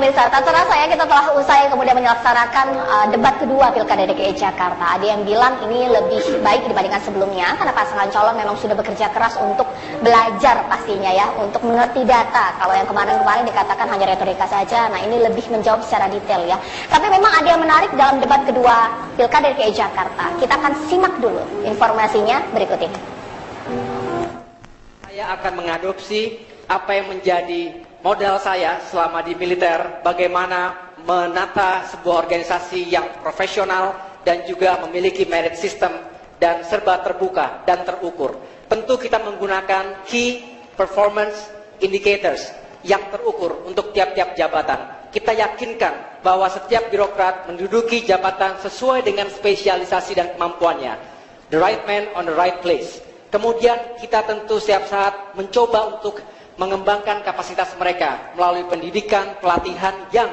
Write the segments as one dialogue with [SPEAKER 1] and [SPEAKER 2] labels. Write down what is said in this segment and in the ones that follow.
[SPEAKER 1] Pemirsa, tak terasa ya kita telah usai kemudian melaksanakan debat kedua Pilkada DKI Jakarta. Ada yang bilang ini lebih baik dibandingkan sebelumnya karena pasangan calon memang sudah bekerja keras untuk belajar pastinya ya, untuk mengerti data. Kalau yang kemarin-kemarin dikatakan hanya retorika saja, nah ini lebih menjawab secara detail ya. Tapi memang ada yang menarik dalam debat kedua Pilkada DKI Jakarta. Kita akan simak dulu informasinya berikut ini.
[SPEAKER 2] Saya akan mengadopsi apa yang menjadi modal saya selama di militer, bagaimana menata sebuah organisasi yang profesional dan juga memiliki merit system dan serba terbuka dan terukur. Tentu kita menggunakan key performance indicators yang terukur untuk tiap-tiap jabatan. Kita yakinkan bahwa setiap birokrat menduduki jabatan sesuai dengan spesialisasi dan kemampuannya. The right man on the right place. Kemudian kita tentu setiap saat mencoba untuk mengembangkan kapasitas mereka melalui pendidikan, pelatihan yang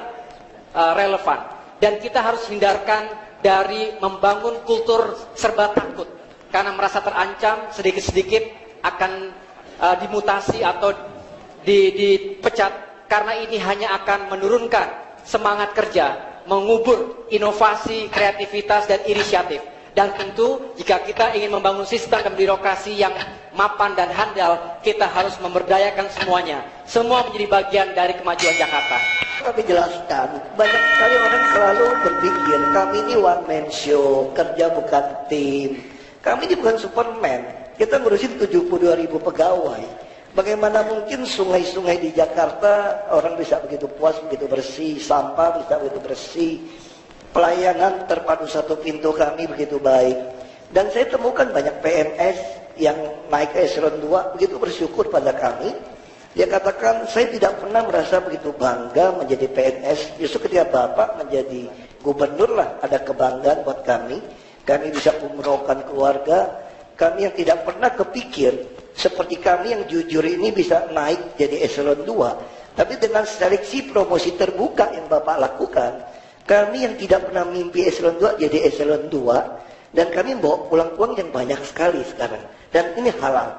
[SPEAKER 2] relevan. Dan kita harus hindarkan dari membangun kultur serba takut. Karena merasa terancam, sedikit-sedikit akan dimutasi atau dipecat. Karena ini hanya akan menurunkan semangat kerja, mengubur inovasi, kreativitas, dan inisiatif. Dan tentu jika kita ingin membangun sistem dan birokrasi yang mapan dan handal, kita harus memberdayakan semuanya. Semua menjadi bagian dari kemajuan Jakarta.
[SPEAKER 3] Kami jelaskan, banyak sekali orang selalu berpikir kami ini one man show, kerja bukan tim. Kami ini bukan Superman. Kita ngurusin 72.000 pegawai. Bagaimana mungkin sungai-sungai di Jakarta orang bisa begitu puas, begitu bersih, sampah bisa begitu bersih. Pelayanan terpadu satu pintu kami begitu baik. Dan saya temukan banyak PNS yang naik ke eselon 2 begitu bersyukur pada kami. Dia katakan, saya tidak pernah merasa begitu bangga menjadi PNS. Justru ketika Bapak menjadi gubernur lah, ada kebanggaan buat kami. Kami bisa umrohkan keluarga. Kami yang tidak pernah kepikir, seperti kami yang jujur ini bisa naik jadi eselon 2. Tapi dengan seleksi promosi terbuka yang Bapak lakukan, kami yang tidak pernah mimpi eselon 2 jadi eselon 2. Dan kami bawa pulang uang yang banyak sekali sekarang. Dan ini halal.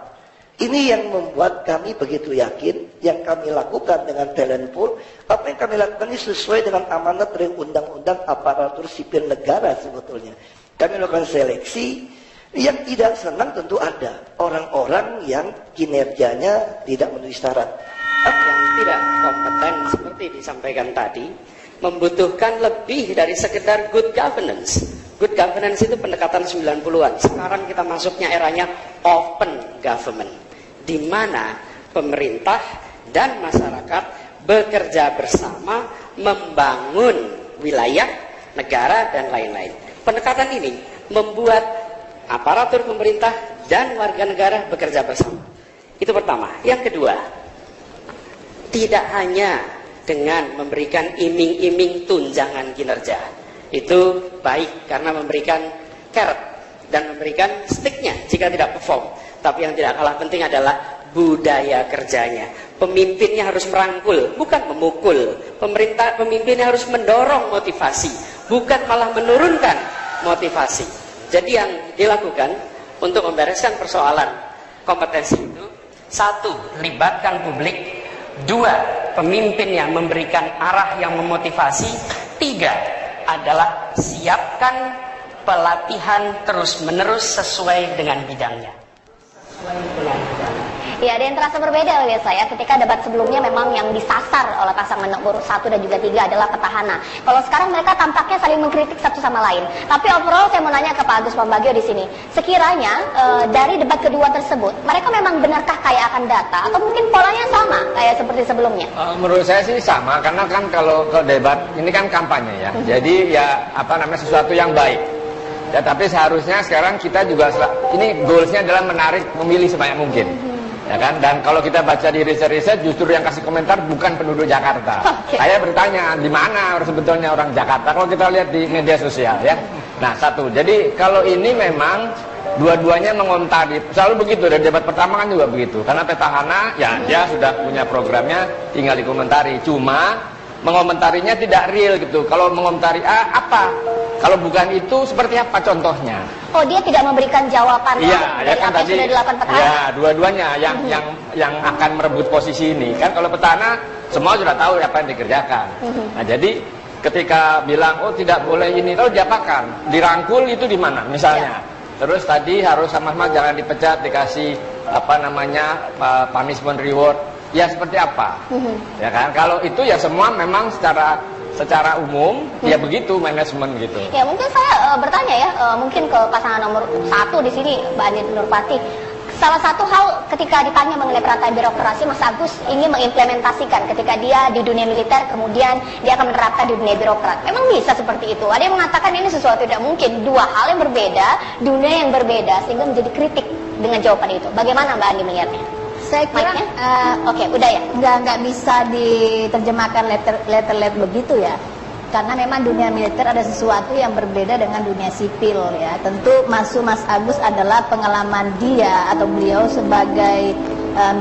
[SPEAKER 3] Ini yang membuat kami begitu yakin. Yang kami lakukan dengan talent pool. Apa yang kami lakukan ini sesuai dengan amanat dari undang-undang aparatur sipil negara sebetulnya. Kami lakukan seleksi. Yang tidak senang tentu ada. Orang-orang yang kinerjanya tidak memenuhi syarat.
[SPEAKER 2] Yang tidak kompeten seperti disampaikan tadi, membutuhkan lebih dari sekedar good governance. Good governance itu pendekatan 90-an. Sekarang kita masuknya eranya open government, di mana pemerintah dan masyarakat bekerja bersama membangun wilayah, negara, dan lain-lain. Pendekatan ini membuat aparatur pemerintah dan warga negara bekerja bersama. Itu pertama. Yang kedua, tidak hanya dengan memberikan iming-iming tunjangan kinerja. Itu baik karena memberikan carrot dan memberikan sticknya jika tidak perform. Tapi yang tidak kalah penting adalah budaya kerjanya. Pemimpinnya harus merangkul, bukan memukul. Pemimpinnya harus mendorong motivasi, bukan malah menurunkan motivasi. Jadi yang dilakukan untuk membereskan persoalan kompetensi itu, satu, libatkan publik. Dua, pemimpin yang memberikan arah yang memotivasi. Tiga, adalah siapkan pelatihan terus-menerus sesuai dengan bidangnya.
[SPEAKER 1] Ya, ada yang terasa berbeda ya saya. Ketika debat sebelumnya memang yang disasar oleh pasangan nomor 1 dan juga 3 adalah petahana. Kalau sekarang mereka tampaknya saling mengkritik satu sama lain. Tapi overall saya mau nanya ke Pak Agus Pambagio di sini. Sekiranya dari debat kedua tersebut, mereka memang benarkah kaya akan data atau mungkin polanya sama kayak seperti sebelumnya?
[SPEAKER 4] Menurut saya sih sama, karena kan kalau ke debat ini kan kampanye ya. Jadi ya sesuatu yang baik. Ya, tapi seharusnya sekarang kita juga ini goalsnya adalah menarik pemilih sebanyak mungkin. Ya kan? Dan kalau kita baca di riset-riset, justru yang kasih komentar bukan penduduk Jakarta. Saya bertanya, di mana sebetulnya orang Jakarta? Kalau kita lihat di media sosial ya. Nah, satu. Jadi kalau ini memang dua-duanya mengomentari. Selalu begitu, dari debat pertama kan juga begitu. Karena petahana, ya dia sudah punya programnya, tinggal dikomentari. Cuma mengomentarinya tidak real gitu. Kalau mengomentari apa? Kalau bukan itu seperti apa contohnya?
[SPEAKER 1] Oh, dia tidak memberikan jawaban
[SPEAKER 4] dari
[SPEAKER 1] kan apa yang sudah dilakukan petahana?
[SPEAKER 4] Ya, dua-duanya yang akan merebut posisi ini. Kan kalau petahana semua sudah tahu apa yang dikerjakan. Nah jadi ketika bilang oh tidak boleh ini, kalau diapakan, dirangkul itu di mana misalnya. Terus tadi harus sama-sama jangan dipecat, dikasih apa namanya punishment reward. Ya seperti apa? Ya kan? Kalau itu ya semua memang secara umum ya begitu manajemen gitu.
[SPEAKER 1] Ya mungkin saya bertanya ya, mungkin ke pasangan nomor 1 di sini, Mbak Andi Nurpati. Salah satu hal ketika ditanya mengenai perantai birokrasi, Mas Agus ingin mengimplementasikan ketika dia di dunia militer, kemudian dia akan menerapkan di dunia birokrat. Memang bisa seperti itu. Ada yang mengatakan ini sesuatu tidak mungkin, dua hal yang berbeda, dunia yang berbeda, sehingga menjadi kritik dengan jawaban itu. Bagaimana Mbak Andi melihatnya?
[SPEAKER 5] Saya kira
[SPEAKER 1] Oke, udah ya.
[SPEAKER 5] nggak bisa diterjemahkan letter begitu ya, karena memang dunia militer ada sesuatu yang berbeda dengan dunia sipil ya. Tentu Mas Agus adalah pengalaman dia atau beliau sebagai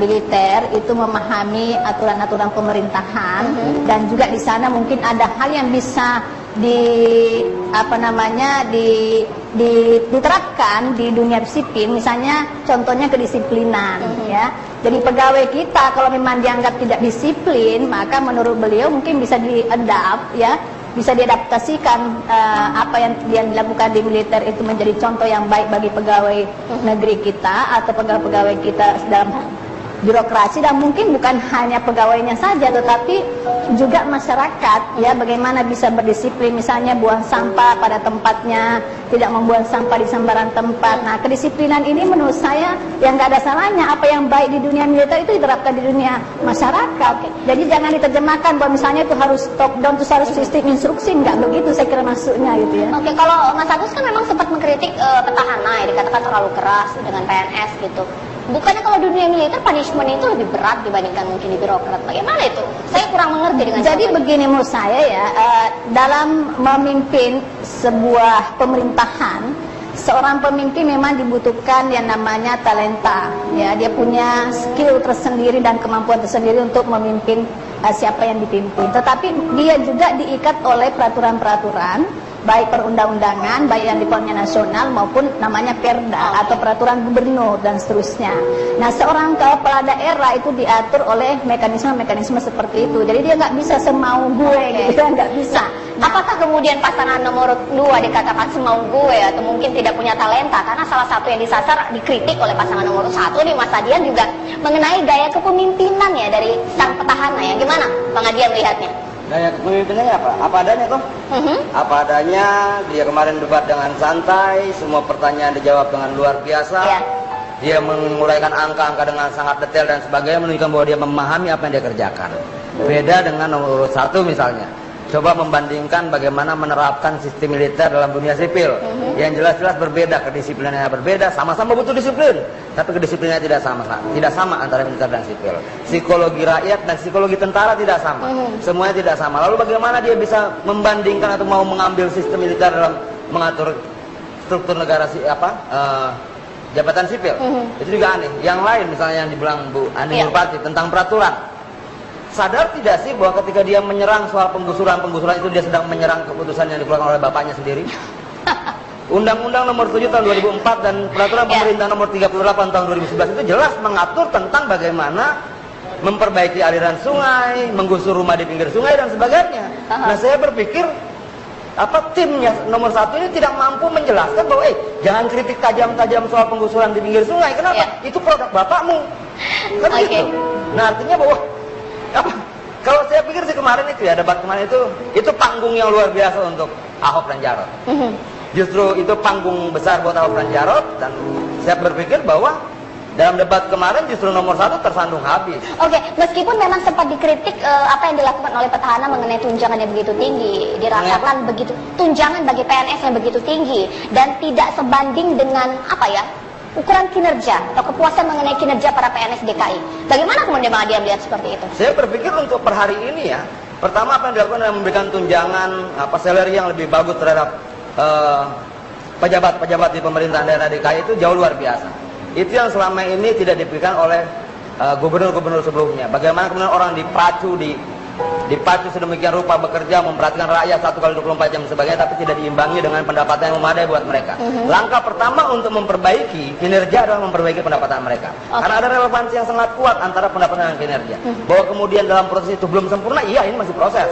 [SPEAKER 5] militer itu memahami aturan-aturan pemerintahan dan juga di sana mungkin ada hal yang bisa diterapkan di dunia sipil, misalnya contohnya kedisiplinan ya. Jadi pegawai kita kalau memang dianggap tidak disiplin, maka menurut beliau mungkin bisa diadapt ya, bisa diadaptasikan apa yang dilakukan di militer itu menjadi contoh yang baik bagi pegawai negeri kita atau pegawai-pegawai kita dalam birokrasi, dan mungkin bukan hanya pegawainya saja tetapi juga masyarakat ya, bagaimana bisa berdisiplin, misalnya buang sampah pada tempatnya, tidak membuang sampah di sembarang tempat. Nah, kedisiplinan ini menurut saya yang nggak ada salahnya, apa yang baik di dunia militer itu diterapkan di dunia masyarakat. Jadi jangan diterjemahkan bahwa misalnya itu harus top down, itu harus sistem instruksi, nggak begitu saya kira maksudnya gitu ya.
[SPEAKER 1] Oke, kalau Mas Agus kan memang sempat mengkritik petahana ya, dikatakan terlalu keras dengan PNS gitu. Bukannya kalau dunia militer punishment itu lebih berat dibandingkan mungkin di birokrat? Bagaimana itu? Saya kurang mengerti dengan
[SPEAKER 5] Jadi begini menurut saya ya, dalam memimpin sebuah pemerintahan, seorang pemimpin memang dibutuhkan yang namanya talenta ya, dia punya skill tersendiri dan kemampuan tersendiri untuk memimpin siapa yang dipimpin. Tetapi dia juga diikat oleh peraturan-peraturan baik perundang-undangan, baik yang dipakai nasional maupun namanya perda atau peraturan gubernur dan seterusnya. Nah, seorang kepala daerah itu diatur oleh mekanisme-mekanisme seperti itu. Jadi dia nggak bisa semau gue gitu, nggak bisa.
[SPEAKER 1] Apakah kemudian pasangan nomor 2 dikatakan semau gue atau mungkin tidak punya talenta? Karena salah satu yang disasar, dikritik oleh pasangan nomor 1 nih Mas Adian juga mengenai gaya kepemimpinan ya dari sang petahana ya. Gimana Bang Adian melihatnya?
[SPEAKER 6] Gaya kepemimpinannya apa? Apa adanya toh? Apa adanya, dia kemarin debat dengan santai, semua pertanyaan dijawab dengan luar biasa. Dia menguraikan angka-angka dengan sangat detail dan sebagainya, menunjukkan bahwa dia memahami apa yang dia kerjakan. Beda dengan nomor 1 misalnya. Coba membandingkan bagaimana menerapkan sistem militer dalam dunia sipil. Yang jelas-jelas berbeda, kedisiplinannya berbeda, sama-sama butuh disiplin, tapi kedisiplinannya tidak sama antara militer dan sipil. Psikologi rakyat dan psikologi tentara tidak sama. Semuanya tidak sama. Lalu bagaimana dia bisa membandingkan atau mau mengambil sistem militer dalam mengatur struktur negara jabatan sipil? Itu juga aneh. Yang lain misalnya yang dibilang Bu Andi Nurpati tentang peraturan. Sadar tidak sih bahwa ketika dia menyerang soal penggusuran itu dia sedang menyerang keputusan yang dikeluarkan oleh bapaknya sendiri? Undang-Undang nomor 7 tahun 2004 dan peraturan pemerintah nomor 38 tahun 2011 itu jelas mengatur tentang bagaimana memperbaiki aliran sungai, menggusur rumah di pinggir sungai dan sebagainya. Nah, saya berpikir timnya nomor 1 ini tidak mampu menjelaskan bahwa jangan kritik tajam-tajam soal penggusuran di pinggir sungai. Kenapa? Itu produk bapakmu. Kan gitu. Nah, artinya bahwa kalau saya pikir sih kemarin itu ya, debat kemarin itu panggung yang luar biasa untuk Ahok dan Jarot. Justru itu panggung besar buat Ahok dan Jarot, dan saya berpikir bahwa dalam debat kemarin justru nomor 1 tersandung habis.
[SPEAKER 1] Oke, meskipun memang sempat dikritik apa yang dilakukan oleh petahana mengenai tunjangan yang begitu tinggi, dirasakan begitu tunjangan bagi PNS yang begitu tinggi dan tidak sebanding dengan ukuran kinerja atau kepuasan mengenai kinerja para PNS DKI. Bagaimana kemudian Bang Adian melihat seperti itu? Saya
[SPEAKER 6] berpikir untuk per hari ini ya, pertama apa yang dilakukan adalah memberikan tunjangan salary yang lebih bagus terhadap pejabat-pejabat di pemerintahan daerah DKI itu jauh luar biasa. Itu yang selama ini tidak diberikan oleh gubernur-gubernur sebelumnya. Bagaimana kemudian orang dipacu, dipacu sedemikian rupa bekerja, memperhatikan rakyat 1 kali 24 jam dan sebagainya, tapi tidak diimbangi dengan pendapatan yang memadai buat mereka. Langkah pertama untuk memperbaiki kinerja adalah memperbaiki pendapatan mereka. Karena ada relevansi yang sangat kuat antara pendapatan dan kinerja. Bahwa kemudian dalam proses itu belum sempurna, iya ini masih proses.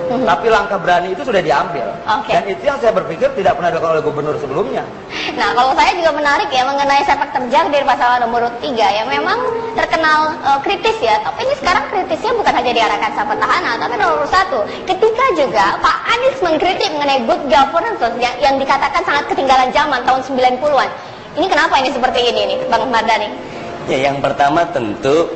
[SPEAKER 6] Tapi langkah berani itu sudah diambil. Dan itu yang saya berpikir tidak pernah dilakukan oleh gubernur sebelumnya.
[SPEAKER 1] Nah, kalau saya juga menarik ya mengenai sepak terjang dari pasangan nomor 3 yang memang terkenal kritis ya. Tapi ini sekarang kritisnya bukan hanya diarahkan sama petahana, tapi nomor 1. Ketika juga Pak Anies mengkritik mengenai good governance yang dikatakan sangat ketinggalan zaman tahun 90-an. Ini kenapa ini seperti ini nih, Bang Mardhani?
[SPEAKER 7] Ya, yang pertama tentu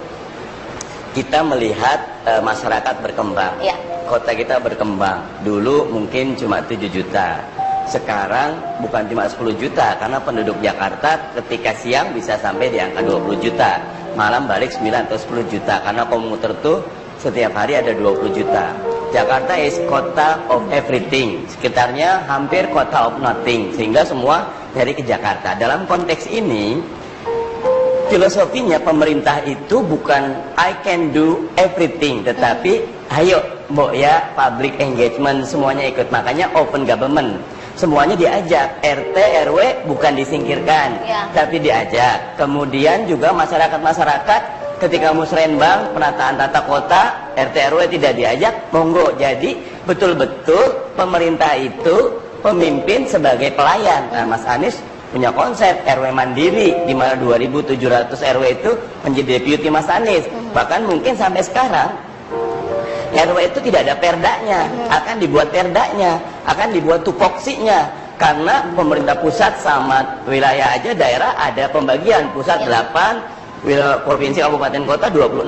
[SPEAKER 7] kita melihat masyarakat berkembang.
[SPEAKER 1] Ya.
[SPEAKER 7] Kota kita berkembang. Dulu mungkin cuma 7 juta. Sekarang bukan cuma 10 juta, karena penduduk Jakarta ketika siang bisa sampai di angka 20 juta. Malam balik 9 atau 10 juta, karena komuter tuh setiap hari ada 20 juta. Jakarta is kota of everything. Sekitarnya hampir kota of nothing. Sehingga semua dari ke Jakarta. Dalam konteks ini, filosofinya pemerintah itu bukan I can do everything, tetapi ayo Mbok ya, public engagement, semuanya ikut. Makanya open government, semuanya diajak. RT, RW bukan disingkirkan, tapi diajak. Kemudian juga masyarakat-masyarakat ketika musrenbang, penataan tata kota, RT, RW tidak diajak, monggo. Jadi betul-betul pemerintah itu pemimpin sebagai pelayan. Nah, Mas Anies punya konsep RW mandiri, di mana 2.700 RW itu menjadi deputi Mas Anies. Bahkan mungkin sampai sekarang RW itu tidak ada perdanya, akan dibuat perdanya, akan dibuat tupoksinya. Karena pemerintah pusat sama wilayah aja, daerah ada pembagian, pusat 8, provinsi kabupaten kota 26.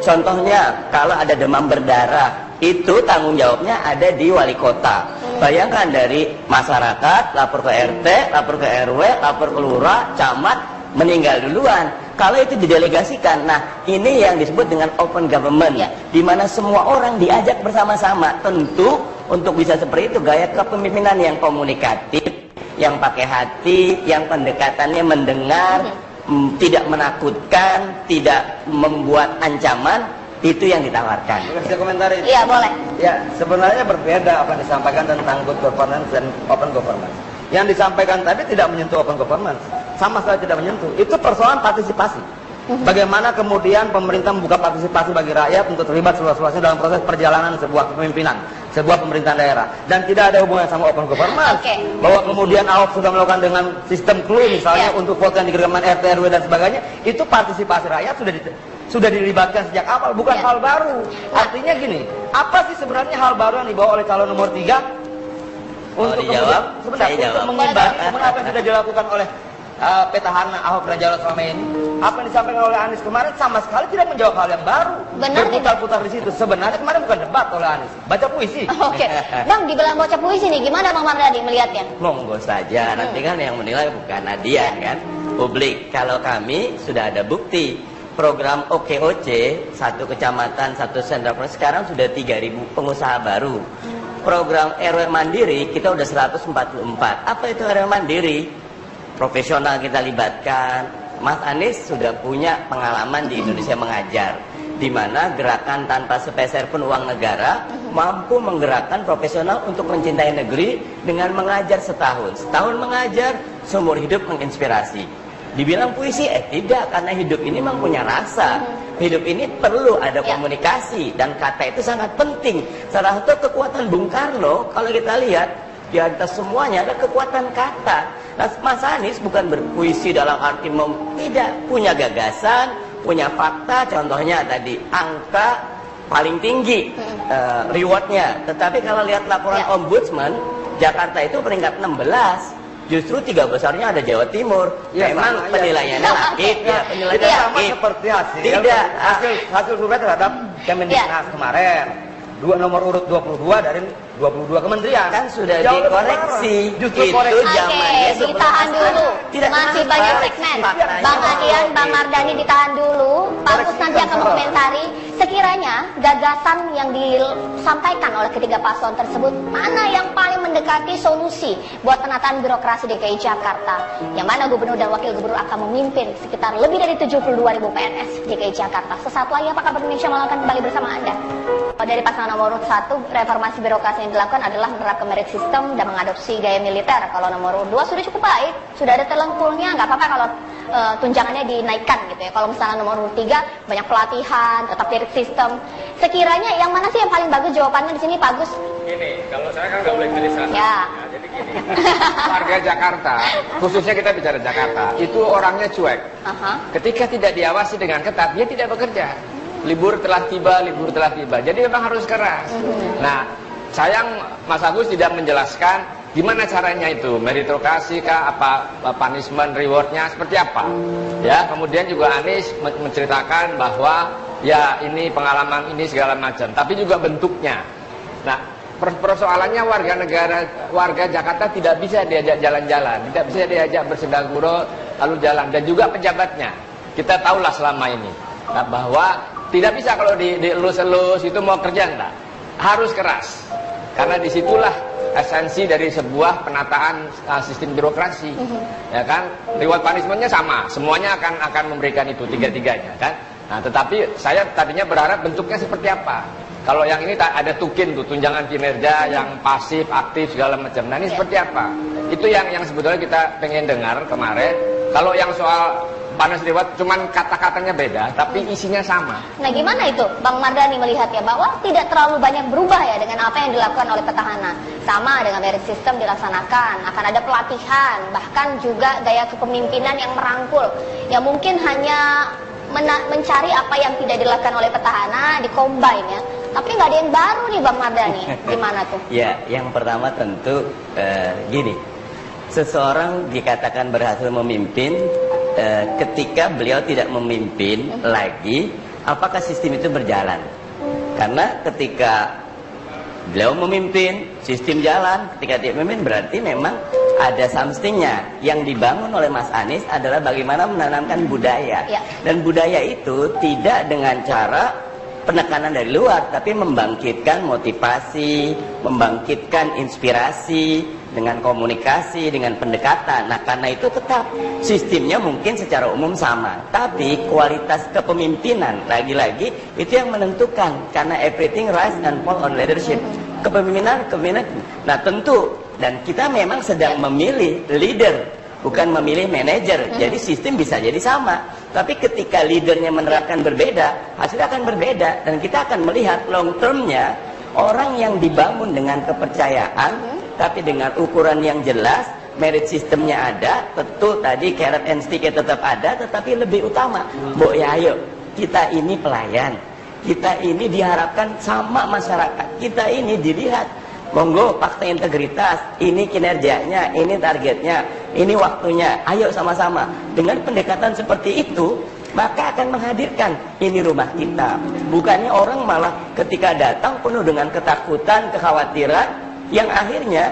[SPEAKER 7] Contohnya kalau ada demam berdarah, itu tanggung jawabnya ada di wali kota. Bayangkan dari masyarakat lapor ke RT, lapor ke RW, lapor ke lurah, camat, meninggal duluan. Kalau itu didelegasikan, nah ini yang disebut dengan open government, di mana semua orang diajak bersama-sama. Tentu untuk bisa seperti itu gaya kepemimpinan yang komunikatif, yang pakai hati, yang pendekatannya mendengar, tidak menakutkan, tidak membuat ancaman, itu yang ditawarkan.
[SPEAKER 6] Bisa komentar ini?
[SPEAKER 1] Iya, boleh.
[SPEAKER 6] Ya, sebenarnya berbeda apa yang disampaikan tentang good governance dan open governance. Yang disampaikan tadi tidak menyentuh open governance, sama sekali tidak menyentuh. Itu persoalan partisipasi. Bagaimana kemudian pemerintah membuka partisipasi bagi rakyat untuk terlibat seluas-luasnya dalam proses perjalanan sebuah kepemimpinan, sebuah pemerintahan daerah. Dan tidak ada hubungan sama open governance. Bahwa kemudian Ahok sudah melakukan dengan sistem clue misalnya untuk vote yang di gerakan RT, RW dan sebagainya, itu partisipasi rakyat sudah dilibatkan sejak awal, bukan hal baru. Artinya gini, apa sih sebenarnya hal baru yang dibawa oleh calon nomor 3? Untuk
[SPEAKER 7] dijawab,
[SPEAKER 6] sebenarnya untuk mengimbangi apa yang sudah dilakukan oleh petahana Ahok dan Jarot selama ini, apa yang disampaikan oleh Anies kemarin sama sekali tidak menjawab hal yang baru. Berputar-putar di situ. Sebenarnya kemarin bukan debat oleh Anies, baca puisi.
[SPEAKER 1] Bang, dibilang baca puisi nih, gimana Bang Mardhani melihatnya?
[SPEAKER 7] Monggo saja, nanti kan yang menilai bukan Adian kan, publik. Kalau kami sudah ada bukti. Program OKOC, 1 kecamatan, 1 sentra, sekarang sudah 3.000 pengusaha baru. Program RW Mandiri kita udah 144. Apa itu RW Mandiri? Profesional kita libatkan. Mas Anies sudah punya pengalaman di Indonesia mengajar, di mana gerakan tanpa sepeser pun uang negara mampu menggerakkan profesional untuk mencintai negeri dengan mengajar setahun. Setahun mengajar, seumur hidup menginspirasi. Dibilang puisi, tidak, karena hidup ini memang punya rasa. Hidup ini perlu ada komunikasi, dan kata itu sangat penting. Salah satu kekuatan Bung Karno, kalau kita lihat, di atas semuanya ada kekuatan kata. Nah, Mas Anies bukan berpuisi dalam arti tidak, punya gagasan, punya fakta, contohnya tadi, angka paling tinggi rewardnya. Tetapi kalau lihat laporan Ombudsman, Jakarta itu peringkat 16. Justru 3 besarnya ada Jawa Timur. Memang penilaiannya rakit, penilaiannya rakit.
[SPEAKER 6] Seperti hasil.
[SPEAKER 7] Tidak.
[SPEAKER 6] Hasil survei terhadap Kemendiknas kemarin. Nomor urut 22 dari 22 kementerian.
[SPEAKER 7] Kan sudah dikoreksi.
[SPEAKER 6] Justru
[SPEAKER 7] itu zamannya
[SPEAKER 1] ditahan dulu. Masih banyak segmen. Bang Adian, Bang Mardhani ditahan dulu. Pak Gus nanti akan mengomentari. Sekiranya gagasan yang disampaikan oleh ketiga paslon tersebut, mana yang paling mendekati solusi buat penataan birokrasi DKI Jakarta, yang mana gubernur dan wakil gubernur akan memimpin sekitar lebih dari 72.000 PNS DKI Jakarta. Sesaat lagi Apa Kabar Indonesia akan kembali bersama Anda. Dari pasangan nomor urut 1, reformasi birokrasi yang dilakukan adalah menerapkan merit system dan mengadopsi gaya militer. Kalau nomor urut 2 sudah cukup baik, sudah ada telengkulnya, nggak apa-apa kalau tunjangannya dinaikkan gitu ya. Kalau misalnya nomor urut 3 banyak pelatihan, tetap merit system. Sekiranya yang mana sih yang paling bagus jawabannya di sini, Pak Agus?
[SPEAKER 4] Gini, kalau saya kan nggak boleh pilih salah satu.
[SPEAKER 1] Ya.
[SPEAKER 4] Jadi gini, warga Jakarta, khususnya kita bicara Jakarta, itu orangnya cuek. Ketika tidak diawasi dengan ketat, dia tidak bekerja. Libur telah tiba, libur telah tiba. Jadi memang harus keras. Nah, sayang Mas Agus tidak menjelaskan gimana caranya itu, meritokrasi kah, apa punishment, rewardnya seperti apa. Ya, kemudian juga Anies menceritakan bahwa ya ini pengalaman ini segala macam, tapi juga bentuknya. Nah, persoalannya warga Jakarta tidak bisa diajak jalan-jalan, tidak bisa diajak bersendaguro lalu jalan, dan juga pejabatnya. Kita tahulah selama ini bahwa tidak bisa kalau dielus-elus itu mau kerja enggak, harus keras, karena disitulah esensi dari sebuah penataan sistem birokrasi. Ya kan, reward punishmentnya sama, semuanya akan memberikan itu tiga-tiganya kan. Nah, tetapi saya tadinya berharap bentuknya seperti apa. Kalau yang ini ada tukin tuh, tunjangan kinerja yang pasif, aktif segala macam. Nah, ini seperti apa? Itu yang sebetulnya kita pengen dengar kemarin. Kalau yang soal panas reward cuman kata-katanya beda, tapi isinya sama.
[SPEAKER 1] Nah, gimana itu Bang Mardhani melihatnya bahwa tidak terlalu banyak berubah ya dengan apa yang dilakukan oleh petahana. Sama dengan merit system dilaksanakan, akan ada pelatihan, bahkan juga gaya kepemimpinan yang merangkul. Ya mungkin hanya mencari apa yang tidak dilakukan oleh petahana, di-combine ya. Tapi nggak ada yang baru nih Bang Mardhani. Gimana tuh?
[SPEAKER 7] Ya, yang pertama tentu gini. Seseorang dikatakan berhasil memimpin ketika beliau tidak memimpin lagi, apakah sistem itu berjalan? Karena ketika beliau memimpin, sistem jalan. Ketika dia memimpin berarti memang ada something-nya. Yang dibangun oleh Mas Anies adalah bagaimana menanamkan budaya.
[SPEAKER 1] Ya.
[SPEAKER 7] Dan budaya itu tidak dengan cara penekanan dari luar, tapi membangkitkan motivasi, membangkitkan inspirasi, dengan komunikasi, dengan pendekatan. Nah, karena itu tetap sistemnya mungkin secara umum sama, tapi kualitas kepemimpinan lagi-lagi itu yang menentukan, karena everything rise and fall on leadership. Kepemimpinan. Nah, tentu, dan kita memang sedang memilih leader, bukan memilih manajer. Jadi sistem bisa jadi sama, tapi ketika leadernya menerapkan berbeda, hasilnya akan berbeda. Dan kita akan melihat long termnya, orang yang dibangun dengan kepercayaan, tapi dengan ukuran yang jelas, merit sistemnya ada, tentu tadi carrot and stick tetap ada, tetapi lebih utama, ya ayo, kita ini pelayan, kita ini diharapkan sama masyarakat, kita ini dilihat, monggo fakta integritas, ini kinerjanya, ini targetnya, ini waktunya, ayo sama-sama. Dengan pendekatan seperti itu, maka akan menghadirkan ini rumah kita. Bukannya orang malah ketika datang penuh dengan ketakutan, kekhawatiran, yang akhirnya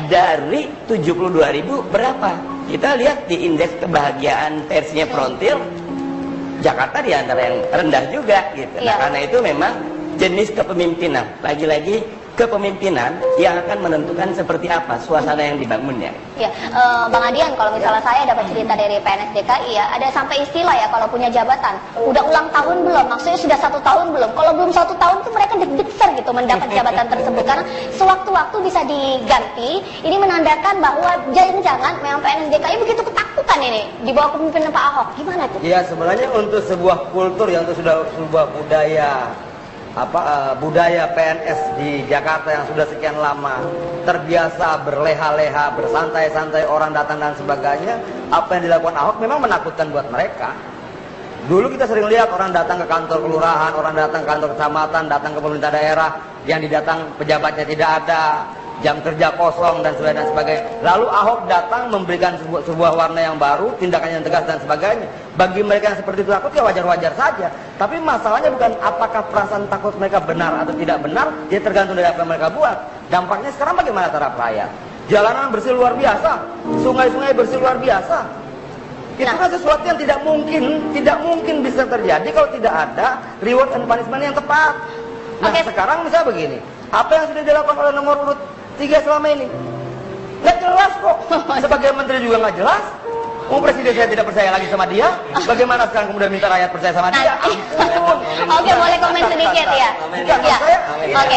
[SPEAKER 7] dari 72.000 berapa? Kita lihat di indeks kebahagiaan versinya Frontier, Jakarta di antara yang rendah juga gitu. Nah, karena itu memang jenis kepemimpinan, lagi-lagi kepemimpinan yang akan menentukan seperti apa suasana yang dibangunnya.
[SPEAKER 1] Ya, Bang Adian, kalau misalnya saya dapat cerita dari PNS DKI ya, ada sampai istilah ya kalau punya jabatan, udah ulang tahun belum? Maksudnya sudah 1 tahun belum? Kalau belum 1 tahun tuh mereka deg-degan gitu mendapat jabatan tersebut, karena sewaktu-waktu bisa diganti. Ini menandakan bahwa jangan-jangan memang PNS DKI begitu ketakutan ini di bawah kepemimpinan Pak Ahok. Gimana tuh?
[SPEAKER 6] Ya, sebenarnya untuk sebuah kultur yang itu sudah sebuah budaya PNS di Jakarta yang sudah sekian lama terbiasa berleha-leha, bersantai-santai, orang datang dan sebagainya, apa yang dilakukan Ahok memang menakutkan buat mereka. Dulu kita sering lihat orang datang ke kantor kelurahan, orang datang ke kantor kecamatan, datang ke pemerintah daerah, yang didatang pejabatnya tidak ada, jam kerja kosong dan sebagainya. Lalu Ahok datang memberikan sebuah warna yang baru, tindakan yang tegas dan sebagainya. Bagi mereka yang seperti itu takut ya wajar-wajar saja. Tapi masalahnya bukan apakah perasaan takut mereka benar atau tidak benar, dia tergantung dari apa yang mereka buat. Dampaknya sekarang bagaimana terhadap rakyat? Jalanan bersih luar biasa, sungai-sungai bersih luar biasa. Itu kan sesuatu yang tidak mungkin bisa terjadi kalau tidak ada reward and punishment yang tepat. Nah, sekarang misalnya begini, apa yang sudah dilakukan oleh nomor urut tiga selama ini? Nggak jelas kok. Sebagai menteri juga nggak jelas. Mau presiden saya tidak percaya lagi sama dia. Bagaimana sekarang kemudian minta rakyat percaya sama dia?
[SPEAKER 1] Oke, boleh komen sedikit ya. Ya. Oke.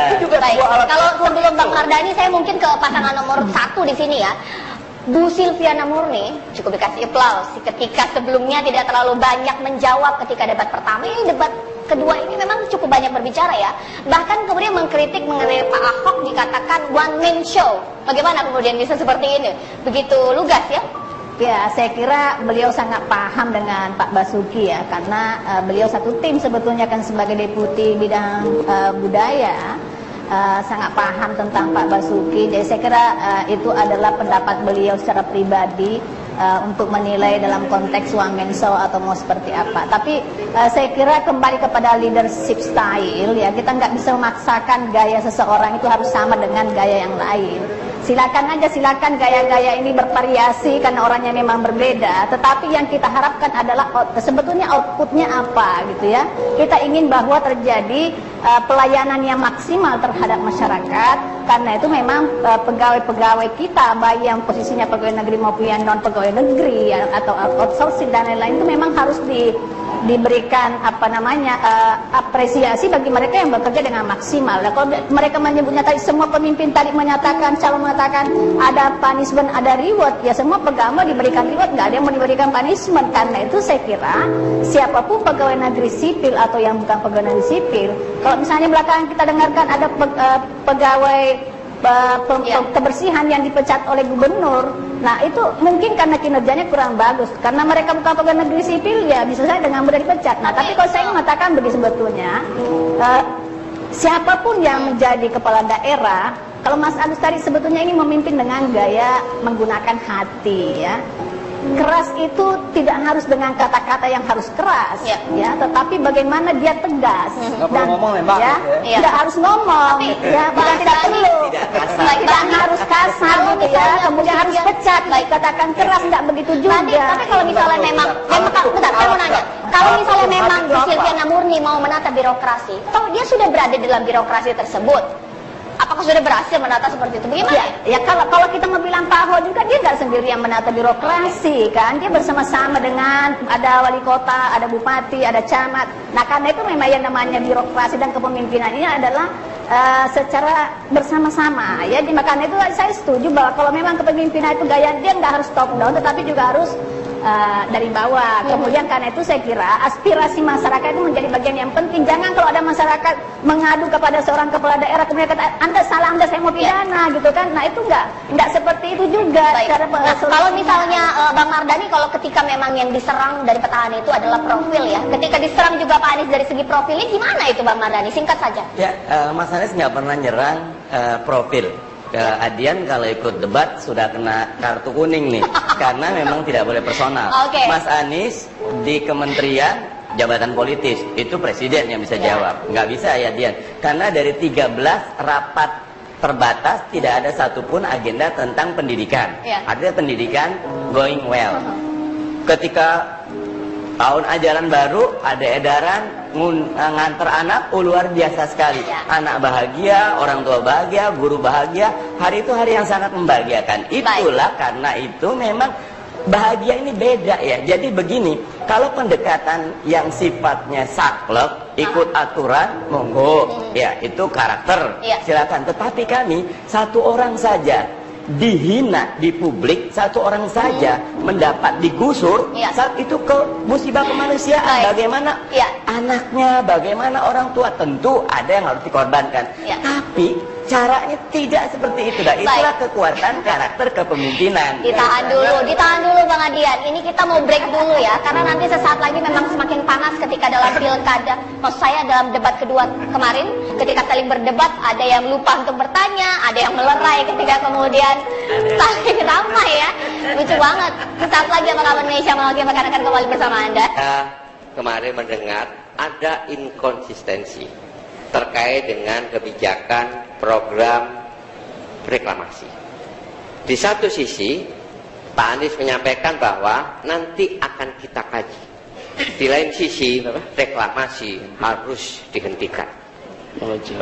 [SPEAKER 6] Itu juga
[SPEAKER 1] Baik.
[SPEAKER 6] sebuah alat.
[SPEAKER 1] Kalau sebelum Bang Mardhani, saya mungkin ke pasangan nomor 1 di sini ya. Bu Silviana Murni cukup dikasih aplaus ketika sebelumnya tidak terlalu banyak menjawab ketika debat pertama. Ini debat kedua ini memang cukup banyak berbicara ya. Bahkan kemudian mengkritik mengenai Pak Ahok dikatakan one man show. Bagaimana kemudian bisa seperti ini? Begitu lugas ya?
[SPEAKER 5] Ya, saya kira beliau sangat paham dengan Pak Basuki ya, karena beliau satu tim sebetulnya kan sebagai deputi bidang budaya, sangat paham tentang Pak Basuki. Jadi saya kira itu adalah pendapat beliau secara pribadi untuk menilai dalam konteks one man show atau mau seperti apa. Tapi saya kira kembali kepada leadership style ya, kita nggak bisa memaksakan gaya seseorang itu harus sama dengan gaya yang lain. Silakan aja, silakan gaya-gaya ini bervariasi karena orangnya memang berbeda. Tetapi yang kita harapkan adalah sebetulnya outputnya apa gitu ya. Kita ingin bahwa terjadi pelayanan yang maksimal terhadap masyarakat. Karena itu memang pegawai-pegawai kita, baik yang posisinya pegawai negeri maupun yang non pegawai negeri ya, atau outsourcing dan lain-lain itu memang harus diberikan apresiasi bagi mereka yang bekerja dengan maksimal. Nah, kalau mereka menyebutnya tadi, semua pemimpin tadi menyatakan, calon mengatakan ada punishment, ada reward, ya semua pegawai diberikan reward, nggak ada yang mau diberikan punishment. Karena itu saya kira siapapun pegawai negeri sipil atau yang bukan pegawai negeri sipil, kalau misalnya belakangan kita dengarkan ada pegawai kebersihan yang dipecat oleh gubernur. Nah itu mungkin karena kinerjanya kurang bagus, karena mereka bukan pegawai negeri sipil ya bisa saja dengan mudah dipecat. Nah tapi kalau saya mengatakan begini sebetulnya, siapapun yang menjadi kepala daerah, kalau Mas Agus tadi sebetulnya ini memimpin dengan gaya menggunakan hati ya. Keras itu tidak harus dengan kata-kata yang harus keras, ya, tetapi bagaimana dia tegas dan tidak harus ngomong, ya, bahkan tidak perlu, tidak harus kasar gitu ya, kemudian harus pecat, katakan keras nggak begitu juga.
[SPEAKER 1] Tapi kalau misalnya memang bentar, saya mau nanya, kalau misalnya memang Bu Silviana Murni mau menata birokrasi, atau dia sudah berada dalam birokrasi tersebut, apakah sudah berhasil menata seperti itu? Bagaimana?
[SPEAKER 5] Ya kalau kita mau bilang Pak Ahok juga, dia nggak sendiri yang menata birokrasi kan, dia bersama-sama dengan ada wali kota, ada bupati, ada camat. Nah karena itu memang yang namanya birokrasi dan kepemimpinan ini adalah secara bersama-sama ya. Makanya itu saya setuju bahwa kalau memang kepemimpinan itu gaya dia nggak harus top down, tetapi juga harus dari bawah. Kemudian karena itu saya kira aspirasi masyarakat itu menjadi bagian yang penting. Jangan kalau ada masyarakat mengadu kepada seorang kepala daerah kemudian kata Anda salah, Anda saya mau pidana gitu kan. Nah itu enggak seperti itu juga.
[SPEAKER 1] Kalau misalnya Bang Mardhani, kalau ketika memang yang diserang dari petahana itu adalah profil ya, ketika diserang juga Pak Anies dari segi profilnya, gimana itu Bang Mardhani? Singkat saja.
[SPEAKER 7] Ya, Mas Anies nggak pernah nyerang profil. Ke Adian kalau ikut debat sudah kena kartu kuning nih, karena memang tidak boleh personal. Mas Anies di kementerian jabatan politis itu presiden yang bisa jawab, nggak bisa ya Dian, karena dari 13 rapat terbatas tidak ada satupun agenda tentang pendidikan. Artinya pendidikan going well. Ketika tahun ajaran baru ada edaran nganter anak, luar biasa sekali. Anak bahagia, orang tua bahagia, guru bahagia. Hari itu hari yang sangat membahagiakan. Itulah karena itu memang bahagia ini beda ya. Jadi begini, kalau pendekatan yang sifatnya saklek, ikut aturan, monggo, ya itu karakter, silakan. Tetapi kami satu orang saja dihina di publik, satu orang saja mendapat digusur, saat itu ke musibah kemanusiaan. Bagaimana anaknya, bagaimana orang tua, tentu ada yang harus dikorbankan. Tapi caranya tidak seperti itu. Itulah kekuatan karakter kepemimpinan.
[SPEAKER 1] Ditahan dulu Bang Adian. Ini kita mau break dulu ya, karena nanti sesaat lagi memang semakin panas ketika dalam pilkada. Maksud saya dalam debat kedua kemarin, ketika saling berdebat, ada yang lupa untuk bertanya, ada yang melerai ketika kemudian saling ramai ya. Lucu banget. Sesaat lagi Abang Indonesia Malam akan kembali bersama Anda.
[SPEAKER 2] Kemarin mendengar ada inkonsistensi terkait dengan kebijakan program reklamasi. Di satu sisi, Pak Anies menyampaikan bahwa nanti akan kita kaji. Di lain sisi, reklamasi harus dihentikan.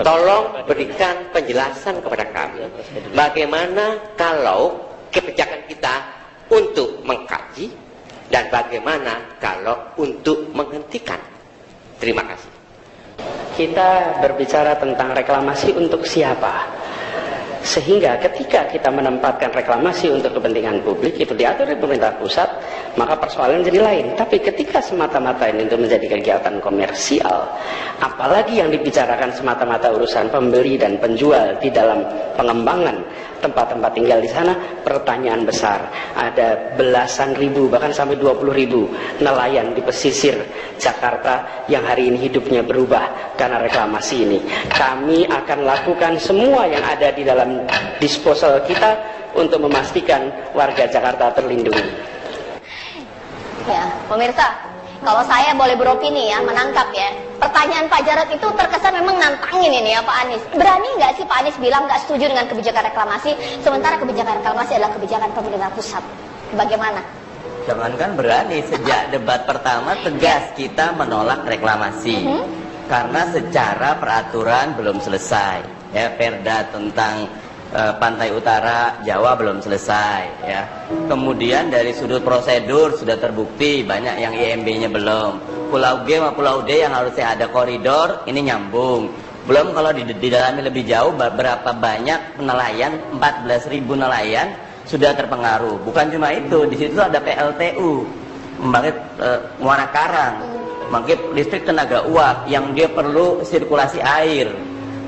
[SPEAKER 8] Tolong berikan penjelasan kepada kami. Bagaimana kalau kebijakan kita untuk mengkaji dan bagaimana kalau untuk menghentikan? Terima kasih.
[SPEAKER 2] Kita berbicara tentang reklamasi untuk siapa? Sehingga ketika kita menempatkan reklamasi untuk kepentingan publik itu diatur di pemerintah pusat, maka persoalan jadi lain. Tapi ketika semata-mata ini untuk menjadi kegiatan komersial, apalagi yang dibicarakan semata-mata urusan pembeli dan penjual di dalam pengembangan tempat-tempat tinggal di sana, pertanyaan besar. Ada belasan ribu bahkan sampai 20.000 nelayan di pesisir Jakarta yang hari ini hidupnya berubah karena reklamasi ini. Kami akan lakukan semua yang ada di dalam disposal kita untuk memastikan warga Jakarta terlindungi.
[SPEAKER 1] Ya, pemirsa, kalau saya boleh beropini ya, menangkap ya, pertanyaan Pak Jarod itu terkesan memang nantangin ini ya Pak Anies. Berani nggak sih Pak Anies bilang nggak setuju dengan kebijakan reklamasi, sementara kebijakan reklamasi adalah kebijakan pemerintah pusat? Bagaimana?
[SPEAKER 7] Jangankan berani, sejak debat pertama tegas kita menolak reklamasi. Karena secara peraturan belum selesai. Ya, Perda tentang pantai utara Jawa belum selesai ya. Kemudian dari sudut prosedur sudah terbukti banyak yang IMB-nya belum. Pulau G sama Pulau D yang harusnya ada koridor ini nyambung. Belum kalau didalami lebih jauh berapa banyak nelayan, 14.000 nelayan sudah terpengaruh. Bukan cuma itu, di situ ada PLTU, membangkit Muara Karang, membangkit listrik tenaga uap yang dia perlu sirkulasi air.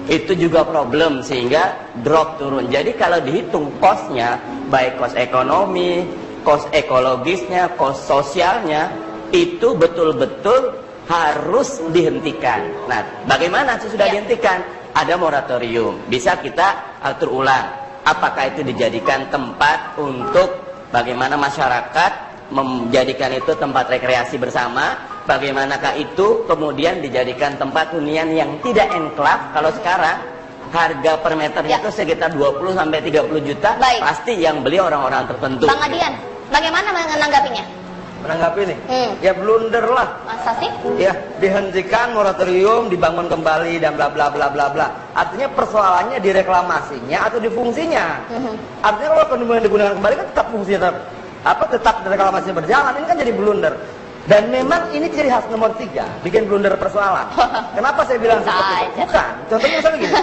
[SPEAKER 7] Itu juga problem sehingga drop turun. Jadi kalau dihitung cost-nya, baik cost ekonomi, cost ekologisnya, cost sosialnya, itu betul-betul harus dihentikan. Nah, bagaimana sih sudah dihentikan? Ada moratorium. Bisa kita atur ulang. Apakah itu dijadikan tempat untuk bagaimana masyarakat menjadikan itu tempat rekreasi bersama? Bagaimanakah itu kemudian dijadikan tempat hunian yang tidak enklave? Kalau sekarang harga per meternya itu sekitar 20 sampai 30 juta.
[SPEAKER 1] Baik.
[SPEAKER 7] Pasti yang beli orang-orang tertentu.
[SPEAKER 1] Bang Adian, bagaimana menanggapinya?
[SPEAKER 6] Menanggapi nih, ya blunder lah.
[SPEAKER 1] Masa sih?
[SPEAKER 6] Ya, dihentikan moratorium, dibangun kembali dan bla bla bla bla bla. Artinya persoalannya di reklamasinya atau di fungsinya. Artinya kalau kemudian digunakan kembali kan tetap fungsinya tetap reklamasi berjalan. Ini kan jadi blunder. Dan memang ini ciri khas nomor 3, bikin blunder persoalan. Kenapa saya bilang seperti itu? Bukan. Contohnya misalnya gini,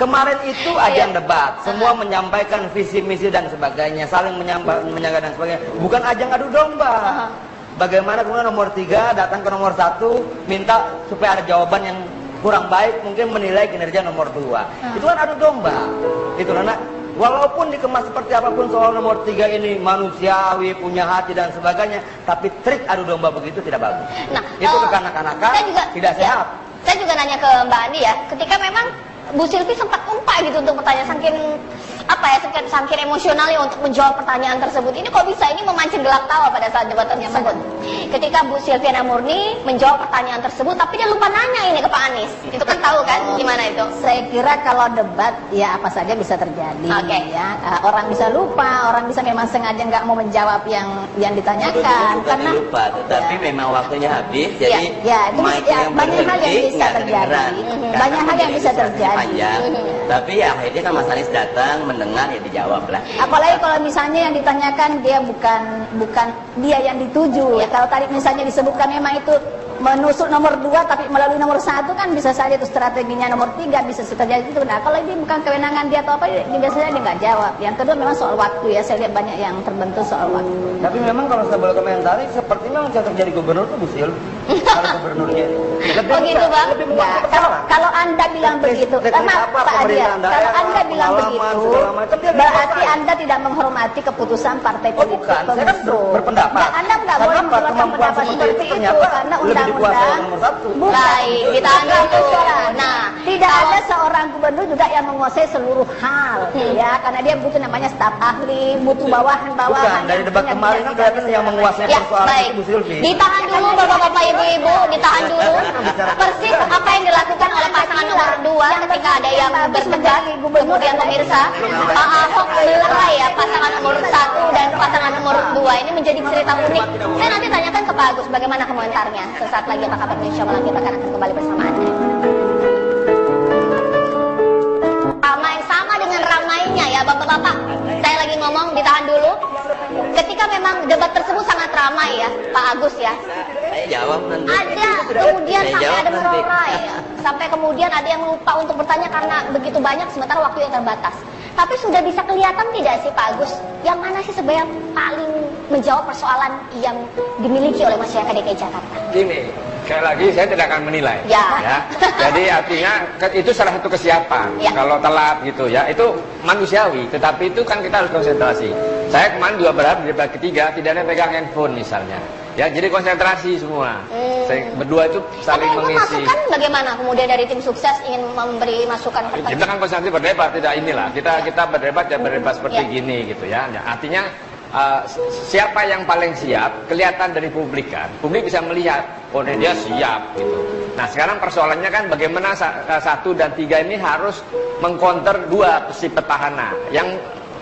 [SPEAKER 6] kemarin itu ajang debat, semua menyampaikan visi misi dan sebagainya, saling menyampaikan dan sebagainya. Bukan ajang adu domba. Bagaimana kemudian nomor 3 datang ke nomor 1 minta supaya ada jawaban yang kurang baik, mungkin menilai kinerja nomor 2. Itu kan adu domba. Itu karena walaupun dikemas seperti apapun soal nomor 3 ini manusiawi, punya hati dan sebagainya, tapi trik adu domba begitu tidak bagus.
[SPEAKER 1] Nah,
[SPEAKER 6] itu kekanak-kanakan, tidak sehat.
[SPEAKER 1] Saya juga nanya ke Mbak Andi ya, ketika memang Bu Silvi sempat umpai gitu untuk pertanyaan saking emosionalnya untuk menjawab pertanyaan tersebut. Ini kok bisa ini memancing gelak tawa pada saat debat tersebut. Ketika Bu Silviana Murni menjawab pertanyaan tersebut, tapi dia lupa nanya ini ke Pak Anies. Itu kan tahu kan gimana itu?
[SPEAKER 5] Saya kira kalau debat ya apa saja bisa terjadi. Ya, orang bisa lupa, orang bisa memang sengaja nggak mau menjawab yang ditanyakan. Karena
[SPEAKER 7] lupa, tetapi memang waktunya habis. Jadi
[SPEAKER 5] banyak hal yang bisa terjadi. Banyak hal yang bisa terjadi.
[SPEAKER 7] Tapi ya akhirnya kan Mas Anies datang mendengar ya dijawab lah.
[SPEAKER 5] Apalagi kalau misalnya yang ditanyakan dia bukan dia yang dituju. Kalau tadi misalnya disebutkan memang itu menusuk nomor 2 tapi melalui nomor 1 kan bisa saja itu strateginya nomor 3 bisa terjadi itu. Nah kalau ini bukan kewenangan dia atau apa dia biasanya dia nggak jawab. Yang kedua memang soal waktu ya, saya lihat banyak yang terbentur soal waktu.
[SPEAKER 6] Tapi memang kalau saya boleh komentari seperti memang cocok jadi gubernur tuh Bu Sil. Kalau gubernurnya
[SPEAKER 1] gitu Bang?
[SPEAKER 5] Kalau Anda bilang begitu, Pak Adian, kalau Anda bilang begitu berarti Anda tidak menghormati keputusan partai politik pengusung.
[SPEAKER 6] Berpendapat.
[SPEAKER 5] Anda nggak boleh mengeluarkan pendapat seperti itu karena undang-undang.
[SPEAKER 1] Baik, ditahan dulu. Nah,
[SPEAKER 5] tidak ada seorang gubernur juga yang menguasai seluruh hal, ya, karena dia butuh namanya staf ahli, butuh bawahan-bawahan.
[SPEAKER 6] Dari debat kemarin kan kelihatan yang menguasai persoalan itu Bu Silvi.
[SPEAKER 1] Ditahan dulu Bapak-bapak Ibu-ibu, ditahan dulu. Persis apa yang dilakukan oleh pasangan nomor 2 ketika ada yang berdebat, kemudian pemirsa, Pak Ahok melerai ya pasangan nomor 1 dan pasangan nomor 2 ini menjadi cerita unik. Saya nanti tanyakan ke Pak Agus bagaimana komentarnya. Sesaat lagi Pak Kabar Indonesia Malam kita akan kembali bersama Anda. Bapak-bapak, saya lagi ngomong, ditahan dulu. Ketika memang debat tersebut sangat ramai ya, Pak Agus ya.
[SPEAKER 8] Saya jawab nanti.
[SPEAKER 1] Ada, kemudian
[SPEAKER 8] Saya
[SPEAKER 1] sampai
[SPEAKER 8] jawab
[SPEAKER 1] ada
[SPEAKER 8] nanti.
[SPEAKER 1] berolai ya. Sampai kemudian ada yang lupa untuk bertanya karena begitu banyak sementara waktu yang terbatas. Tapi sudah bisa kelihatan tidak sih Pak Agus, yang mana sih sebenarnya paling menjawab persoalan yang dimiliki oleh masyarakat DKI Jakarta?
[SPEAKER 4] Gini, sekali lagi saya tidak akan menilai.
[SPEAKER 1] Ya.
[SPEAKER 4] Jadi artinya itu salah satu kesiapan.
[SPEAKER 1] Ya.
[SPEAKER 4] Kalau telat gitu ya, itu manusiawi. Tetapi itu kan kita harus konsentrasi. Saya kemarin juga berharap di debat ketiga tidak ada pegang handphone misalnya. Ya, jadi konsentrasi semua. Saya berdua itu saling
[SPEAKER 1] Tapi
[SPEAKER 4] mengisi.
[SPEAKER 1] masukan bagaimana kemudian dari tim sukses ingin memberi masukan
[SPEAKER 4] Kita kan konsentrasi berdebat, tidak inilah. Kita berdebat ya berdebat seperti
[SPEAKER 1] Ya.
[SPEAKER 4] gini gitu ya. Ya, artinya siapa yang paling siap kelihatan dari publik kan. Publik bisa melihat, oh dia siap gitu. Nah sekarang persoalannya kan bagaimana 1 dan 3 ini harus mengcounter 2 si petahana yang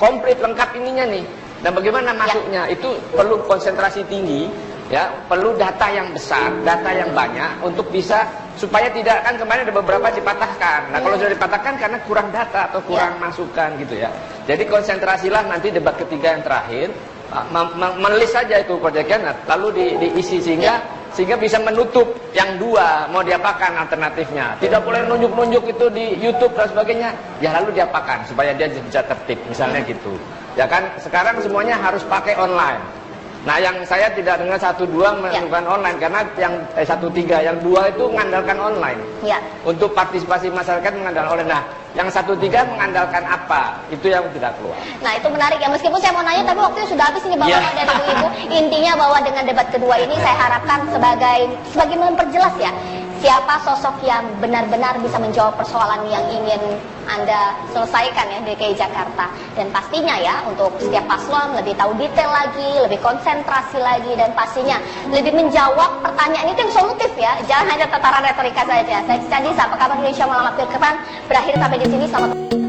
[SPEAKER 4] komplit lengkap ininya nih. Dan bagaimana masuknya itu perlu konsentrasi tinggi. Ya, perlu data yang besar, data yang banyak untuk bisa supaya tidak kan kemarin ada beberapa dipatahkan. Nah, kalau sudah dipatahkan karena kurang data atau kurang masukan gitu ya. Jadi konsentrasilah nanti debat ketiga yang terakhir menulis saja itu proyeknya lalu diisi sehingga bisa menutup yang 2 mau diapakan alternatifnya. Tidak boleh nunjuk-nunjuk itu di YouTube dan sebagainya. Ya lalu diapakan supaya dia bisa tertib misalnya gitu. Ya kan sekarang semuanya harus pakai online. Nah yang saya tidak dengar 1-2 melakukan online karena yang 1-3 yang 2 itu mengandalkan online.
[SPEAKER 1] Ya.
[SPEAKER 4] Untuk partisipasi masyarakat mengandalkan online. Nah yang 1-3 mengandalkan apa? Itu yang tidak keluar.
[SPEAKER 1] Nah itu menarik ya, meskipun saya mau nanya tapi waktunya sudah habis ini Bapak dan Ibu-Ibu. Intinya bahwa dengan debat kedua ini saya harapkan sebagai memperjelas ya, siapa sosok yang benar-benar bisa menjawab persoalan yang ingin Anda selesaikan ya DKI Jakarta. Dan pastinya ya untuk setiap paslon lebih tahu detail lagi, lebih konsentrasi lagi, dan pastinya lebih menjawab pertanyaan itu yang solutif ya, jangan hanya tataran retorika saja. Saya Cica Disa, apa kabar Indonesia Malam Akhir Kepan berakhir sampai di sini. Selamat